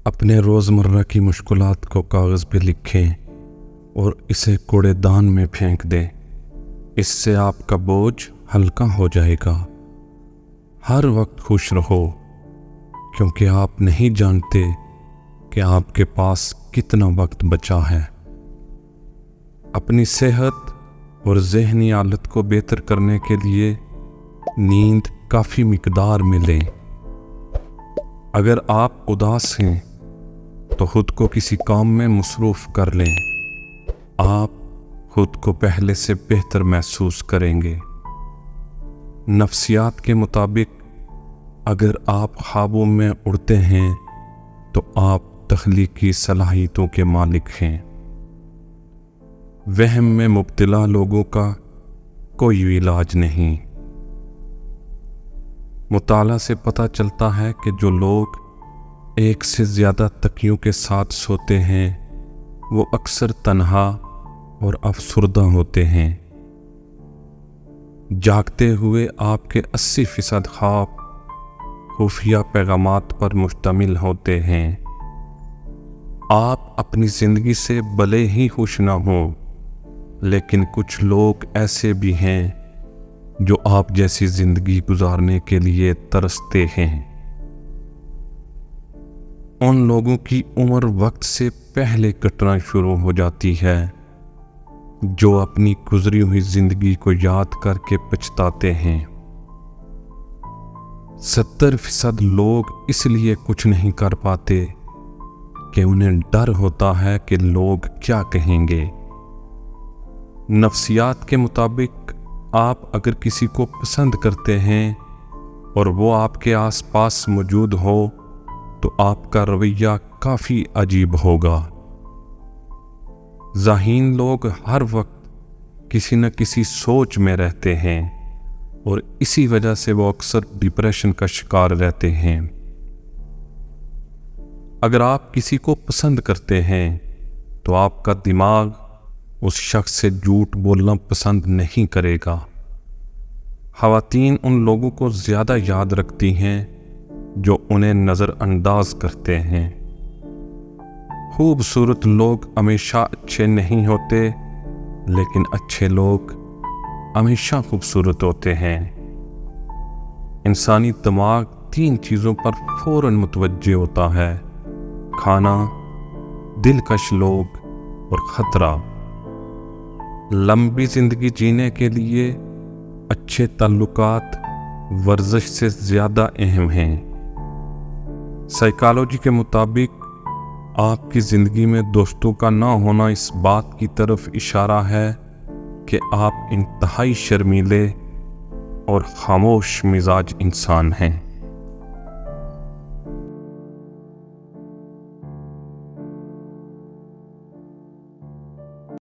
اپنے روزمرہ کی مشکلات کو کاغذ پہ لکھیں اور اسے کوڑے دان میں پھینک دیں۔ اس سے آپ کا بوجھ ہلکا ہو جائے گا۔ ہر وقت خوش رہو، کیونکہ آپ نہیں جانتے کہ آپ کے پاس کتنا وقت بچا ہے۔ اپنی صحت اور ذہنی حالت کو بہتر کرنے کے لیے نیند کافی مقدار میں لیں۔ اگر آپ اداس ہیں تو خود کو کسی کام میں مصروف کر لیں۔ آپ خود کو پہلے سے بہتر محسوس کریں گے۔ نفسیات کے مطابق اگر آپ خوابوں میں اڑتے ہیں تو آپ تخلیقی صلاحیتوں کے مالک ہیں۔ وہم میں مبتلا لوگوں کا کوئی علاج نہیں۔ مطالعہ سے پتہ چلتا ہے کہ جو لوگ ایک سے زیادہ تکیوں کے ساتھ سوتے ہیں وہ اکثر تنہا اور افسردہ ہوتے ہیں۔ جاگتے ہوئے آپ کے 80% خواب خفیہ پیغامات پر مشتمل ہوتے ہیں۔ آپ اپنی زندگی سے بھلے ہی خوش نہ ہوں، لیکن کچھ لوگ ایسے بھی ہیں جو آپ جیسی زندگی گزارنے کے لیے ترستے ہیں۔ ان لوگوں کی عمر وقت سے پہلے کٹنا شروع ہو جاتی ہے جو اپنی گزری ہوئی زندگی کو یاد کر کے پچھتاتے ہیں۔ 70% لوگ اس لیے کچھ نہیں کر پاتے کہ انہیں ڈر ہوتا ہے کہ لوگ کیا کہیں گے۔ نفسیات کے مطابق آپ اگر کسی کو پسند کرتے ہیں اور وہ آپ کے آس پاس موجود ہو تو آپ کا رویہ کافی عجیب ہوگا۔ ذہین لوگ ہر وقت کسی نہ کسی سوچ میں رہتے ہیں اور اسی وجہ سے وہ اکثر ڈپریشن کا شکار رہتے ہیں۔ اگر آپ کسی کو پسند کرتے ہیں تو آپ کا دماغ اس شخص سے جھوٹ بولنا پسند نہیں کرے گا۔ خواتین ان لوگوں کو زیادہ یاد رکھتی ہیں جو انہیں نظر انداز کرتے ہیں۔ خوبصورت لوگ ہمیشہ اچھے نہیں ہوتے، لیکن اچھے لوگ ہمیشہ خوبصورت ہوتے ہیں۔ انسانی دماغ 3 چیزوں پر فوراً متوجہ ہوتا ہے: کھانا، دلکش لوگ اور خطرہ۔ لمبی زندگی جینے کے لیے اچھے تعلقات ورزش سے زیادہ اہم ہیں۔ سائیکالوجی کے مطابق آپ کی زندگی میں دوستوں کا نہ ہونا اس بات کی طرف اشارہ ہے کہ آپ انتہائی شرمیلے اور خاموش مزاج انسان ہیں۔